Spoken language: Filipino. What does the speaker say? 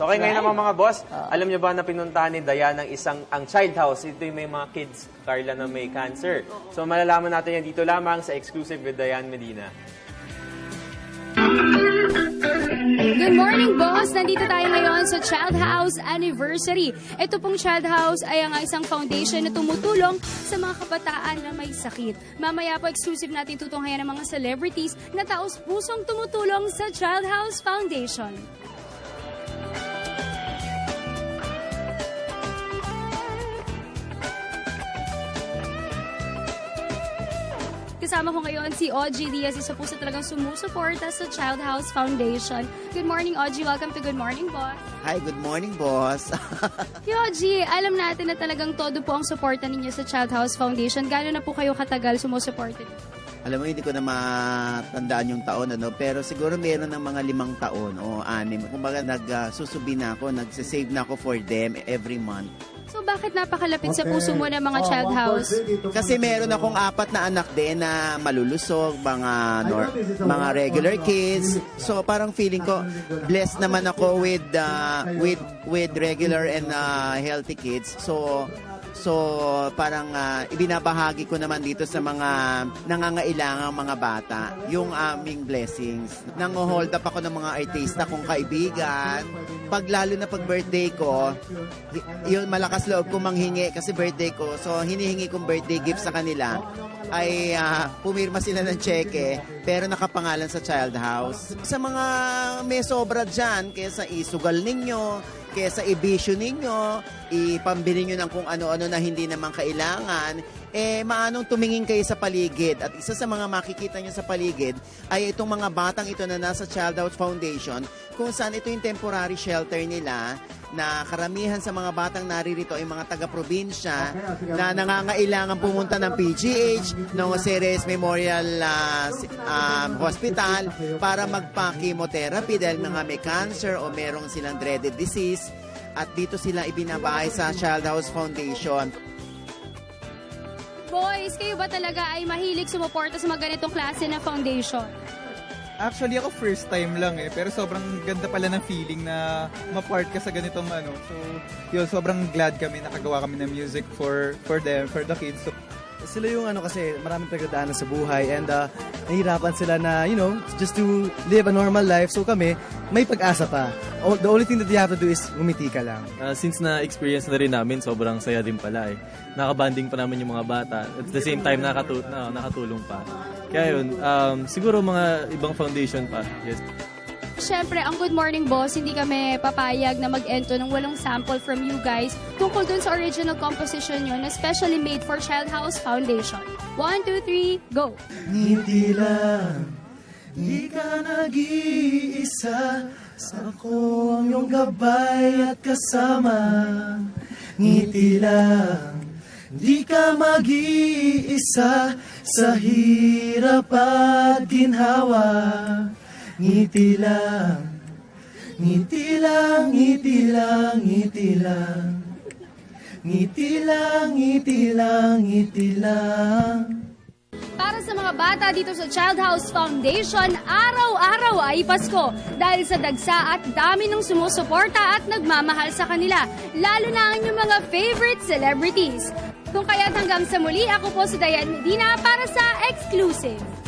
So, okay, ngayon naman mga boss, alam niyo ba na pinuntahan ni Dayan ang child house? Ito yung may mga kids, Carla, na may cancer. So, malalaman natin yan dito lamang sa Exclusive with Dayan Medina. Good morning, boss! Nandito tayo ngayon sa Child House Anniversary. Ito pong Child House ay ang isang foundation na tumutulong sa mga kabataan na may sakit. Mamaya po, exclusive natin tutunghayan ng mga celebrities na taos-pusong tumutulong sa Child House Foundation. Kasama ko ngayon si Ogie Diaz, isa po sa talagang sumusuporta sa Child House Foundation. Good morning, Ogie. Welcome to Good Morning, Boss. Hi, good morning, boss. Ogie, alam natin na talagang todo po ang suporta ninyo sa Child House Foundation. Gano'n na po kayo katagal sumusuporta dito? Alam mo, hindi ko na matandaan yung taon, pero siguro meron ng mga 5 taon o 6. Kumbaga, nagsusubi na ako, nagsasave na ako for them every month. So bakit napakalapit sa puso mo ng mga Child House? Kasi meron akong 4 na anak din na malulusog, mga regular kids. So parang feeling ko, blessed naman ako with regular and healthy kids. So parang ibinabahagi ko naman dito sa mga nangangailangang mga bata yung aming blessings. Nang-hold up ako ng mga artista kong kaibigan. Lalo na pag birthday ko, yung malakas loob ko manghingi kasi birthday ko. So hinihingi kong birthday gift sa kanila ay pumirma sila ng cheque pero nakapangalan sa Child House. Sa mga may sobra dyan, kesa isugal ninyo, kesa ibisyo ninyo, ipambili nyo ng kung ano-ano na hindi naman kailangan, maanong tumingin kayo sa paligid. At isa sa mga makikita nyo sa paligid ay itong mga batang ito na nasa Child House Foundation, kung saan ito yung temporary shelter nila na karamihan sa mga batang naririto ay mga taga-probinsya na nangangailangan pumunta ng PGH, ng Jose Reyes Memorial Hospital para magpa-chemotherapy dahil mga may cancer o merong silang dreaded disease. At dito sila ibinabahay sa Child House Foundation. Boys, kayo ba talaga ay mahilig sumuporta sa mga ganitong klase na foundation? Actually, ako first time lang pero sobrang ganda pala ng feeling na ma-part ka sa ganitong So, yun, sobrang glad kami, nakagawa kami ng music for them, for the kids. So, sila yung kasi maraming pagdadaanan sa buhay and nahihirapan sila na, just to live a normal life. So kami, may pag-asa pa. The only thing that you have to do is umiti ka lang. Since na-experience na rin namin, sobrang saya din pala Nakabanding pa namin yung mga bata. At the same time, nakatulong pa. Kaya yun, siguro mga ibang foundation pa. Yes. Siyempre, ang Good Morning Boss, hindi kami papayag na mag-ento ng walang sample from you guys tungkol dun sa original composition nyo na specially made for Child House Foundation. 1, 2, 3, go! Ngiti lang, di ka nag-iisa, ako ang iyong gabay at kasama. Ngiti lang, di ka mag-iisa sa hirap at ginhawa. Ngiti lang, ngiti lang, ngiti lang, ngiti lang. Ngiti lang, ngiti lang, ngiti lang. Para sa mga bata dito sa Child House Foundation, araw-araw ay Pasko dahil sa dagsa at dami ng sumusuporta at nagmamahal sa kanila, lalo na ang inyong mga favorite celebrities. Kung kaya't hanggang sa muli, ako po si Dayan Medina para sa Exclusive.